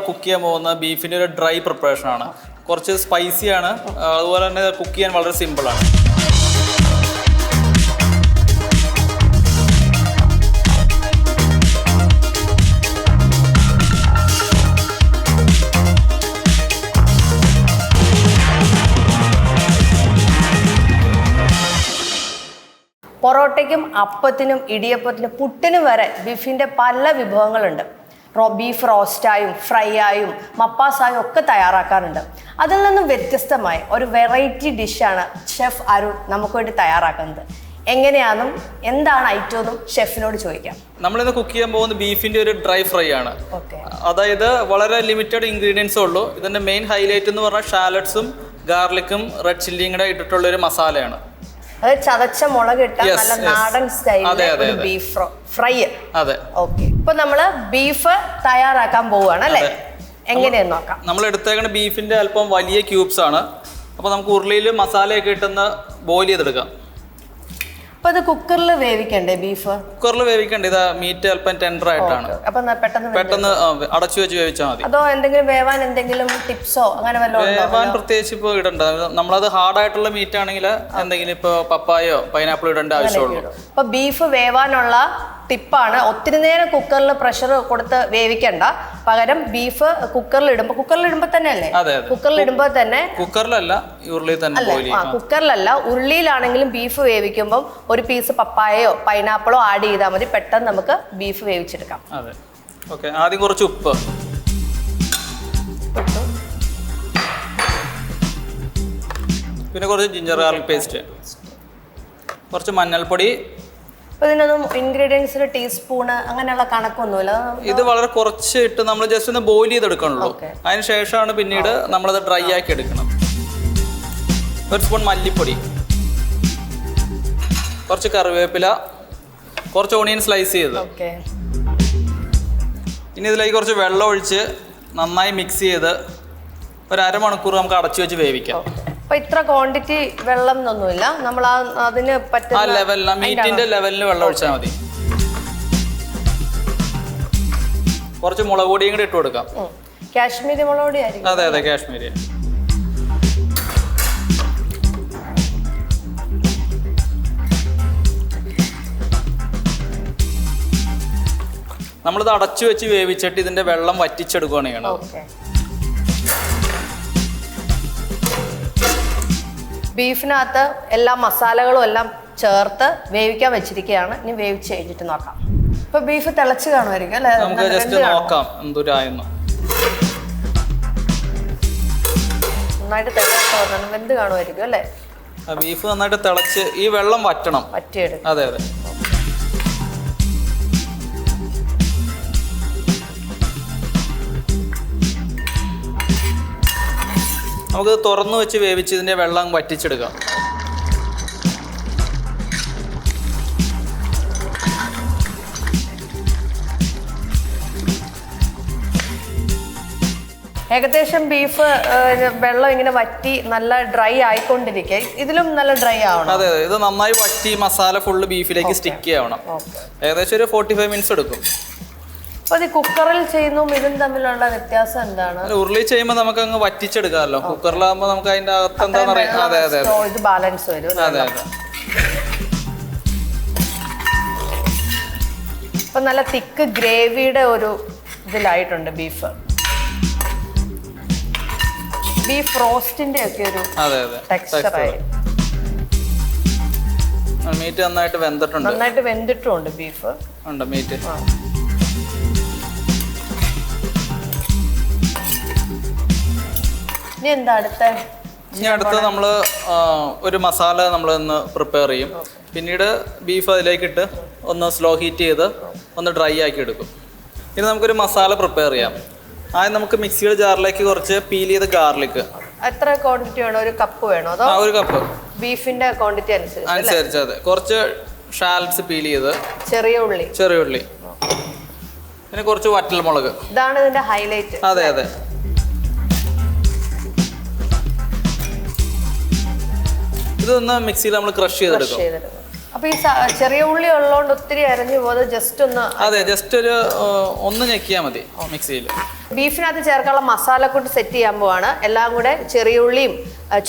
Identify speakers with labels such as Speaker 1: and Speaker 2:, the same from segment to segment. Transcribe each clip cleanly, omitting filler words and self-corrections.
Speaker 1: Cook ചെയ്യാൻ പോകുന്ന ബീഫിൻ്റെ ഒരു ഡ്രൈ പ്രിപ്പറേഷൻ ആണ്. കുറച്ച് സ്പൈസിയാണ്, അതുപോലെ തന്നെ കുക്ക് ചെയ്യാൻ വളരെ സിമ്പിളാണ്.
Speaker 2: പൊറോട്ടയ്ക്കും അപ്പത്തിനും ഇടിയപ്പത്തിനും പുട്ടിനും വരെ ബീഫിൻ്റെ പല വിഭവങ്ങളുണ്ട്. ബീഫ് റോസ്റ്റായും ഫ്രൈ ആയും മപ്പാസായും ഒക്കെ തയ്യാറാക്കാറുണ്ട്. അതിൽ നിന്നും വ്യത്യസ്തമായി ഒരു വെറൈറ്റി ഡിഷാണ് ഷെഫ് അരുൺ നമുക്ക് വേണ്ടി തയ്യാറാക്കുന്നത്. എങ്ങനെയാണെന്നും എന്താണ് ഐറ്റം എന്നും ഷെഫിനോട് ചോദിക്കാം.
Speaker 1: നമ്മളിന്ന് കുക്ക് ചെയ്യാൻ പോകുന്ന ബീഫിൻ്റെ ഒരു ഡ്രൈ ഫ്രൈ ആണ്. അതായത് വളരെ ലിമിറ്റഡ് ഇൻഗ്രീഡിയൻസേ ഉള്ളൂ. ഇതിൻ്റെ മെയിൻ ഹൈലൈറ്റ് എന്ന് പറഞ്ഞാൽ ഷാലറ്റ്സും ഗാർലിക്കും റെഡ് ചില്ലിയും കൂടെ ഇട്ടിട്ടുള്ള ഒരു മസാലയാണ്.
Speaker 2: അത് ചതച്ച മുളകിട്ട നല്ല നാടൻ സ്റ്റൈലിൽ ബീഫ് ഫ്രൈ.
Speaker 1: അതെ,
Speaker 2: ഓക്കെ. ഇപ്പൊ നമ്മള് ബീഫ് തയ്യാറാക്കാൻ പോവുകയാണ് അല്ലേ? എങ്ങനെയെന്ന് നോക്കാം.
Speaker 1: നമ്മൾ എടുത്തേക്കുന്ന ബീഫിന്റെ അല്പം വലിയ ക്യൂബ്സ് ആണ്. അപ്പൊ നമുക്ക് ഉരുളിയിൽ മസാലയൊക്കെ ഇട്ടെന്ന് ബോയിൽ ചെയ്തെടുക്കാം.
Speaker 2: അപ്പൊ ഇത് കുക്കറിൽ വേവിക്കണ്ടേ ബീഫ്?
Speaker 1: കുക്കറിൽ വേവിക്കണ്ടേ. ഇത് മീറ്റ് അല്പം ടെൻഡർ ആയിട്ടാണ്.
Speaker 2: അപ്പൊ പെട്ടെന്ന്
Speaker 1: അടച്ചു വെച്ച് വേവിച്ചാൽ മതി.
Speaker 2: അതോ എന്തെങ്കിലും വേവാൻ എന്തെങ്കിലും ടിപ്സോ അങ്ങനെ വല്ലതും?
Speaker 1: വേവാൻ പ്രത്യേകിച്ച് ഇപ്പോൾ ഇടണ്ട. നമ്മളത് ഹാർഡായിട്ടുള്ള മീറ്റ് ആണെങ്കിൽ എന്തെങ്കിലും ഇപ്പോൾ പപ്പായോ പൈനാപ്പിളോ ഇടേണ്ട ആവശ്യമുള്ളൂ.
Speaker 2: അപ്പൊ ബീഫ് വേവാനുള്ള ടിപ്പാണ് ഒത്തിരി നേരം കുക്കറിൽ പ്രഷർ കൊടുത്ത് വേവിക്കണ്ട. പകരം ബീഫ് കുക്കറിലിടുമ്പോ തന്നെ അല്ലേ? കുക്കറിലിടുമ്പോ തന്നെ.
Speaker 1: കുക്കറിലല്ല, ഉരുളിയിൽ തന്നെ.
Speaker 2: കുക്കറിലല്ല, ഉരുളിയിലാണെങ്കിലും ബീഫ് വേവിക്കുമ്പോൾ ഒരു പീസ് പപ്പായയോ പൈനാപ്പിളോ ആഡ് ചെയ്താൽ മതി. പെട്ടെന്ന് നമുക്ക് ബീഫ് വേവിച്ചെടുക്കാം.
Speaker 1: അതെ, ഓക്കെ. ആദ്യം കുറച്ച് ഉപ്പ്, പിന്നെ കുറച്ച് ജിഞ്ചർ ഗാർലിക് പേസ്റ്റ്, കുറച്ച് മഞ്ഞൾപ്പൊടി.
Speaker 2: ഇതിനൊന്നും ഇൻഗ്രീഡിയൻസിന് ടീസ്പൂണ് അങ്ങനെയുള്ള കണക്കൊന്നുമില്ല.
Speaker 1: ഇത് വളരെ കുറച്ച് ഇട്ട് നമ്മൾ ജസ്റ്റ് ഒന്ന് ബോയിൽ ചെയ്തെടുക്കണുള്ളൂ. അതിന് ശേഷമാണ് പിന്നീട് നമ്മളത് ഡ്രൈ ആക്കി എടുക്കണം. ഒരു സ്പൂൺ മല്ലിപ്പൊടി, കുറച്ച് കറിവേപ്പില, കുറച്ച് ഓണിയൻ സ്ലൈസ് ചെയ്ത്. ഇനി ഇതിലേക്ക് കുറച്ച് വെള്ളം ഒഴിച്ച് നന്നായി മിക്സ് ചെയ്ത് ഒരു അരമണിക്കൂർ നമുക്ക് അടച്ചു വെച്ച് വേവിക്കാം.
Speaker 2: അപ്പൊ ഇത്ര ക്വാണ്ടിറ്റി വെള്ളം എന്നൊന്നുമില്ല, നമ്മൾ അതിന് പറ്റുന്ന
Speaker 1: ലെവലിന്, മീറ്റിന്റെ ലെവലിന് വെള്ളം ഒഴിച്ചാൽ മതി. കുറച്ച് മുളക് പൊടിയും കൂടി ഇട്ട് കൊടുക്കാം.
Speaker 2: കാശ്മീരി മുളക് പൊടി ആയിരിക്കും.
Speaker 1: അതെ അതെ, കാശ്മീരി. നമ്മളിത് അടച്ചു വെച്ച് വേവിച്ചിട്ട് ഇതിന്റെ വെള്ളം വറ്റിച്ചെടുക്കുകയാണ് ചെയ്യണത്.
Speaker 2: ബീഫിനകത്ത് എല്ലാ മസാലകളും എല്ലാം ചേർത്ത് വേവിക്കാൻ വെച്ചിരിക്കുകയാണ്. ഇനി വേവിച്ച് കഴിഞ്ഞിട്ട് നോക്കാം. ഇപ്പൊ ബീഫ് തിളച്ച് കാണുമായിരിക്കും അല്ലേ?
Speaker 1: നമുക്ക് ജസ്റ്റ് നോക്കാം എന്തൊരായെന്ന്.
Speaker 2: നന്നായിട്ട് തിളച്ച് വെന്ത് കാണുമായിരിക്കും അല്ലേ?
Speaker 1: ബീഫ് നന്നായിട്ട് തിളച്ച് ഈ വെള്ളം വറ്റണം,
Speaker 2: വറ്റിയെടുക്കും.
Speaker 1: അതെ അതെ. നമുക്ക് തുറന്നു വെച്ച് വേവിച്ച് ഇതിൻ്റെ വെള്ളം വറ്റിച്ചെടുക്കാം.
Speaker 2: ഏകദേശം ബീഫ് വെള്ളം ഇങ്ങനെ വറ്റി നല്ല ഡ്രൈ ആയിക്കൊണ്ടിരിക്കുക. ഇതിലും നല്ല ഡ്രൈ ആവണം.
Speaker 1: അതെ അതെ, ഇത് നന്നായി വറ്റി മസാല ഫുള്ള് ബീഫിലേക്ക് സ്റ്റിക്ക് ആവണം. ഏകദേശം ഒരു 45 മിനിറ്റ്സ് എടുക്കും.
Speaker 2: അപ്പൊ കുക്കറിൽ ചെയ്യുന്നതും ഇതും തമ്മിലുള്ള വ്യത്യാസം എന്താണ്?
Speaker 1: ഉരുളി ചെയ്യുമ്പോൾ നമുക്ക് അങ്ങ് വറ്റിച്ചെടുക്കാമല്ലോ. കുക്കറിലാകുമ്പോൾ നമുക്ക് അതിന്റെ അകത്ത് എന്താണെന്ന് അറിയാം. അതെ അതെ,
Speaker 2: ഇത് ബാലൻസ് വരും.
Speaker 1: അതെ അതെ.
Speaker 2: ഇപ്പൊ നല്ല തിക്ക് ഗ്രേവിയുടെ ഒരു ഇതിലായിട്ടുണ്ട് ബീഫ്. ബീഫ് റോസ്റ്റിന്റെ ഒക്കെ ഒരു ടെക്സ്ചറായി.
Speaker 1: മീറ്റ് നന്നായിട്ട് വെന്തിട്ടുണ്ട്.
Speaker 2: നന്നായിട്ട് വെന്തിട്ടുണ്ട് ബീഫ്.
Speaker 1: ഉണ്ട് മീറ്റ്.
Speaker 2: ഇനി എന്താ
Speaker 1: അടുത്ത് നമ്മൾ ഒരു മസാല നമ്മൾ ഒന്ന് പ്രിപ്പയർ ചെയ്യും. പിന്നീട് ബീഫ് അതിലേക്കിട്ട് ഒന്ന് സ്ലോ ഹീറ്റ് ചെയ്ത് ഒന്ന് ഡ്രൈ ആക്കി എടുക്കും. ഇനി നമുക്കൊരു മസാല പ്രിപ്പയർ ചെയ്യാം. ആദ്യം നമുക്ക് മിക്സിയുടെ ജാറിലേക്ക് കുറച്ച് പീൽ ചെയ്ത് ഗാർലിക്.
Speaker 2: എത്ര ക്വാണ്ടിറ്റി വേണോ? ഒരു കപ്പ് വേണോ? അതോ
Speaker 1: ഒരു കപ്പ്
Speaker 2: ബീഫിന്റെ ക്വാണ്ടിറ്റി
Speaker 1: അനുസരിച്ച്. അതെ, കുറച്ച് ഷാലറ്റ്സ് പീൽ ചെയ്ത്, ചെറിയ ഉള്ളി, പിന്നെ കുറച്ച് വറ്റൽമുളക്.
Speaker 2: ഇതാണ് ഇതിന്റെ ഹൈലൈറ്റ്.
Speaker 1: അതെ അതെ. ഇതൊന്ന് മിക്സിയിൽ നമ്മൾ ക്രഷ് ചെയ്തെടുക്കും.
Speaker 2: അപ്പൊ ഈ ചെറിയ ഉള്ളി ഉള്ളതുകൊണ്ട് ഒത്തിരി അരഞ്ഞു പോകുന്നത് ജസ്റ്റ് ഒന്ന്.
Speaker 1: അതെ, ജസ്റ്റ് ഒന്ന് ഞെക്കിയാൽ മതി മിക്സിയിൽ.
Speaker 2: ബീഫിനകത്ത് ചേർക്കാനുള്ള മസാലക്കൂട്ട് സെറ്റ് ചെയ്യാൻ പോവാണ്. എല്ലാം കൂടെ ചെറിയ ഉള്ളിയും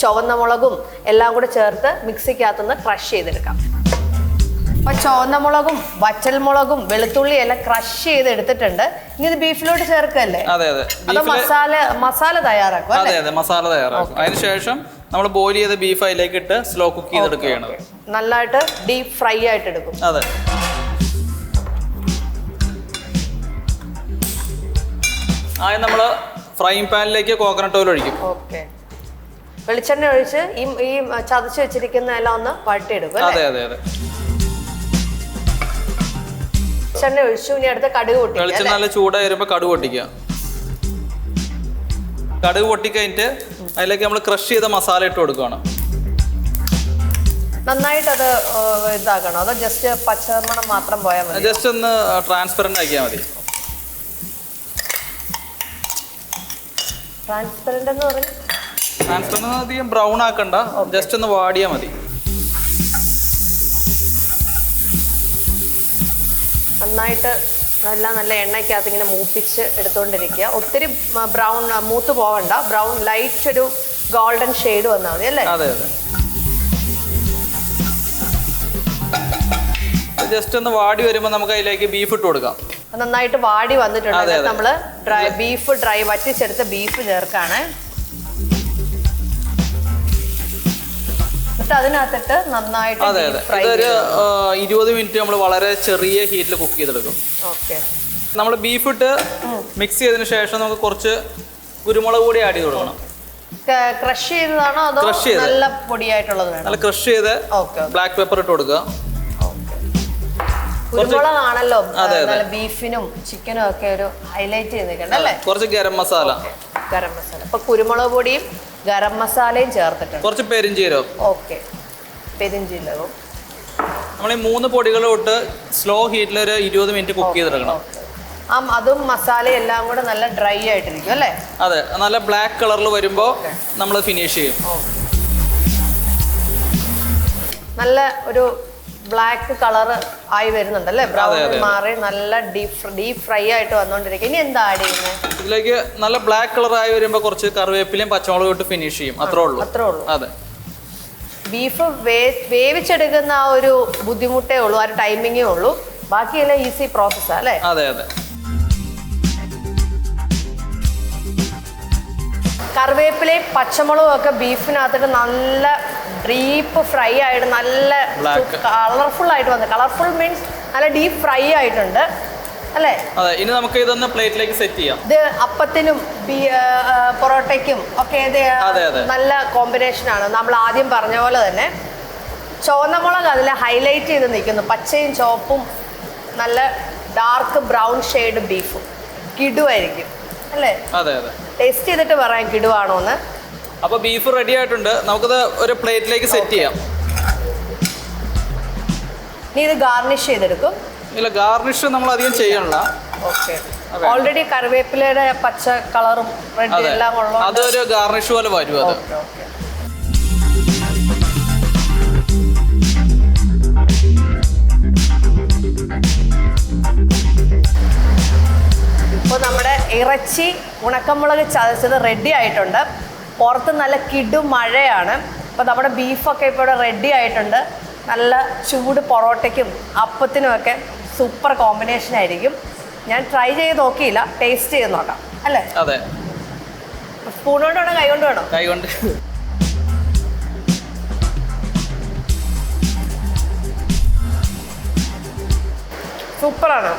Speaker 2: ചുവന്ന മുളകും എല്ലാം കൂടെ ചേർത്ത് മിക്സിക്കകത്തുനിന്ന് ക്രഷ് ചെയ്തെടുക്കാം. അപ്പൊ ചുവന്ന മുളകും വറ്റൽമുളകും വെളുത്തുള്ളി എല്ലാം ക്രഷ് ചെയ്ത് എടുത്തിട്ടുണ്ട്. ഇനി ഇത് ബീഫിലോട്ട് ചേർക്കല്ലേ?
Speaker 1: അതെ അതെ.
Speaker 2: അത് മസാല തയ്യാറാക്കും.
Speaker 1: അതെ അതെ, മസാല തയ്യാറാക്കും. അതിനുശേഷം നമ്മൾ ബോയിൽ ചെയ്ത ബീഫ് അതിലേക്ക് ഇട്ട് സ്ലോ കുക്ക് ചെയ്തെടുക്കുകയാണ്.
Speaker 2: നല്ലതായിട്ട് ഡീപ് ഫ്രൈ ആയിട്ട് എടുക്കും.
Speaker 1: അതെ. ആദ്യം നമ്മൾ ഫ്രൈങ് പാനിലേക്ക് കോക്കനട്ട് ഓയിൽ ഒഴിക്കും.
Speaker 2: ഓക്കെ. വെളിച്ചെണ്ണ ഒഴിച്ച് ഈ ചതച്ച് വെച്ചിരിക്കുന്ന എല്ലാം ഒന്ന് വഴട്ടിയെടുക്കും.
Speaker 1: അതെ അതെ അതെ.
Speaker 2: വെളിച്ചെണ്ണ ഒഴിച്ചു. ഇനി അടുത്ത് കടുക് പൊട്ടിക്കുക.
Speaker 1: വെളിച്ചെണ്ണ നല്ല ചൂടായി വരുമ്പോൾ കടുക് പൊട്ടിക്കുക. കടുക് പൊട്ടിക്കഴിഞ്ഞിട്ട് അതിലേക്ക് നമ്മൾ ക്രഷ് ചെയ്ത മസാല ഇട്ട് കൊടുക്കുകയാണ്.
Speaker 2: നന്നായിട്ട് അത് ഇതാക്കണോ അതോ ജസ്റ്റ് പച്ചമണം മാത്രം പോയാൽ മതി?
Speaker 1: ജസ്റ്റ് ഒന്ന് ട്രാൻസ്പെറന്റ് ആക്കിയാൽ മതി.
Speaker 2: ട്രാൻസ്പെറന്റ് എന്ന് പറഞ്ഞാൽ
Speaker 1: ട്രാൻസ്പെറന്റ് അധികം ബ്രൗൺ ആക്കണ്ട, ജസ്റ്റ് ഒന്ന് വാടിയാൽ മതി.
Speaker 2: നന്നായിട്ട് എല്ലാം നല്ല എണ്ണയ്ക്കകത്ത് ഇങ്ങനെ മൂപ്പിച്ച് എടുത്തുകൊണ്ടിരിക്കുക. ഒത്തിരി ബ്രൗൺ മൂത്ത് പോവണ്ട. ബ്രൗൺ ലൈറ്റ് ഒരു ഗോൾഡൻ ഷെയ്ഡ് വന്നാൽ മതി അല്ലേ?
Speaker 1: അതെ അതെ. ജസ്റ്റ് ഒന്ന് വാടി വരുമ്പോൾ നമുക്ക് അതിലേക്ക് ബീഫ് ഇട്ട് കൊടുക്കാം.
Speaker 2: നന്നായിട്ട് വാടി വന്നിട്ടുണ്ട്. നമ്മള് ബീഫ് ഡ്രൈ വറ്റിച്ചെടുത്ത ബീഫ് ചേർക്കാണ്. എന്നിട്ട് അതിനകത്തിട്ട് നന്നായിട്ട്
Speaker 1: ഇതൊരു 20 മിനിറ്റ് നമ്മൾ വളരെ ചെറിയ ഹീറ്റിൽ കുക്ക് ചെയ്തെടുക്കും.
Speaker 2: ഓക്കെ.
Speaker 1: നമ്മൾ ബീഫ് ഇട്ട് മിക്സ് ചെയ്തതിന് ശേഷം നമുക്ക് കുറച്ച് കുരുമുളക് പൊടി ആഡ് ചെയ്ത് കൊടുക്കണം.
Speaker 2: ക്രഷ് ചെയ്തതാണോ അതോ നല്ല പൊടിയായിട്ടുള്ളത് വേണം?
Speaker 1: നല്ല ക്രഷ് ചെയ്ത് ബ്ലാക്ക് പെപ്പർ ഇട്ട് കൊടുക്കുക.
Speaker 2: കുരുമുളകാണല്ലോ ബീഫിനും ചിക്കനും ഒക്കെ ഒരു ഹൈലൈറ്റ് ചെയ്തിട്ടുണ്ട് അല്ലേ?
Speaker 1: കുറച്ച് ഗരം മസാല.
Speaker 2: അപ്പൊ കുരുമുളക് പൊടിയും ഗരം മസാലയും ചേർത്തിട്ടുണ്ട്.
Speaker 1: കുറച്ച് പെരിഞ്ചീരകം.
Speaker 2: ഓക്കെ. പെരിഞ്ചീരകവും
Speaker 1: നമ്മൾ ഈ 3 പൊടികളും ഇട്ട് സ്ലോ ഹീറ്റിൽ ഒരു 20 മിനിറ്റ് കുക്ക് ചെയ്തെടുക്കണം.
Speaker 2: അതും മസാലയും എല്ലാം കൂടെ നല്ല ഡ്രൈ ആയിട്ടിരിക്കും അല്ലേ?
Speaker 1: അതെ, നല്ല ബ്ലാക്ക് കളറിൽ വരുമ്പോൾ നമ്മൾ ഫിനിഷ് ചെയ്യും.
Speaker 2: നല്ല ഒരു ബ്ലാക്ക് കളർ ആയി വരുന്നുണ്ടല്ലേ? ബ്രൗൺ മാറി നല്ല ഡീപ് ഫ്രൈ ആയിട്ട് വന്നുകൊണ്ടിരിക്കും. ഇനി എന്താ ആഡ് ചെയ്യുന്നത്?
Speaker 1: ഇതിലേക്ക് നല്ല ബ്ലാക്ക് കളർ ആയി വരുമ്പോൾ കുറച്ച് കറിവേപ്പിലയും പച്ചമുളകും ഇട്ട് ഫിനിഷ് ചെയ്യും. അത്രേ ഉള്ളൂ. അതെ.
Speaker 2: ബീഫ് വേവിച്ചെടുക്കുന്ന ആ ഒരു ബുദ്ധിമുട്ടേ ഉള്ളൂ, ആ ഒരു ടൈമിങ്ങേ ഉള്ളൂ. ബാക്കിയെല്ലാം ഈസി പ്രോസസ്സാ അല്ലേ?
Speaker 1: അതെ അതെ.
Speaker 2: കറിവേപ്പിലയും പച്ചമുളകും ഒക്കെ ബീഫിനകത്തിട്ട് നല്ല ഡീപ്പ് ഫ്രൈ ആയിട്ട് നല്ല കളർഫുൾ ആയിട്ട് വന്നു. കളർഫുൾ മീൻസ് നല്ല ഡീപ്പ് ഫ്രൈ ആയിട്ടുണ്ട് അല്ലേ?
Speaker 1: അതെ. ഇനി നമുക്ക് ഇതൊന്ന് പ്ലേറ്റിലേക്ക് സെറ്റ് ചെയ്യാം.
Speaker 2: ഇത് അപ്പത്തിനും പൊറോട്ടയ്ക്കും ഒക്കെ ഇത് നല്ല കോമ്പിനേഷനാണ്. നമ്മൾ ആദ്യം പറഞ്ഞ പോലെ തന്നെ ചുവന്ന മുളക് അതിൽ ഹൈലൈറ്റ് ചെയ്ത് നിൽക്കുന്നു. പച്ചയും ചുവപ്പും നല്ല ഡാർക്ക് ബ്രൗൺ ഷെയ്ഡ് ബീഫും കിടുവായിരിക്കും അല്ലേ?
Speaker 1: അതെ അതെ.
Speaker 2: ടേസ്റ്റ് ചെയ്തിട്ട് പറയാം കിടുവാണോ എന്ന്.
Speaker 1: അപ്പോൾ ബീഫ് റെഡി ആയിട്ടുണ്ട്. നമുക്കത് ഒരു പ്ലേറ്റിലേക്ക് സെറ്റ് ചെയ്യാം.
Speaker 2: ഇനി ഇത് ഗാർണിഷ് ചെയ്തെടുക്കും.
Speaker 1: ഇല്ല, ഗാർണിഷ് നമ്മൾ അധികം ചെയ്യണില്ല.
Speaker 2: ഓക്കെ. ഓൾറെഡി കറിവേപ്പിലയുടെ പച്ച കളറും റെഡ് എല്ലാം ഉള്ളത്
Speaker 1: അതൊരു ഗാർണിഷ് പോലെ വരും. അത്
Speaker 2: ഇപ്പോൾ നമ്മുടെ ഇറച്ചി ഉണക്കമുളക് ചതച്ചത് റെഡി ആയിട്ടുണ്ട്. പുറത്ത് നല്ല കിടു മഴയാണ്. അപ്പോൾ നമ്മുടെ ബീഫൊക്കെ ഇപ്പോൾ ഇവിടെ റെഡി ആയിട്ടുണ്ട്. നല്ല ചൂട് പൊറോട്ടയ്ക്കും അപ്പത്തിനും ഒക്കെ സൂപ്പർ കോമ്പിനേഷൻ ആയിരിക്കും. ഞാൻ ട്രൈ ചെയ്ത് നോക്കിയില്ല, ടേസ്റ്റ് ചെയ്ത് നോക്കാം അല്ലേ?
Speaker 1: അതെ.
Speaker 2: സ്പൂൺ കൊണ്ട് വേണോ കൈ കൊണ്ട് വേണോ?
Speaker 1: കൈ കൊണ്ട്.
Speaker 2: സൂപ്പറാണ്.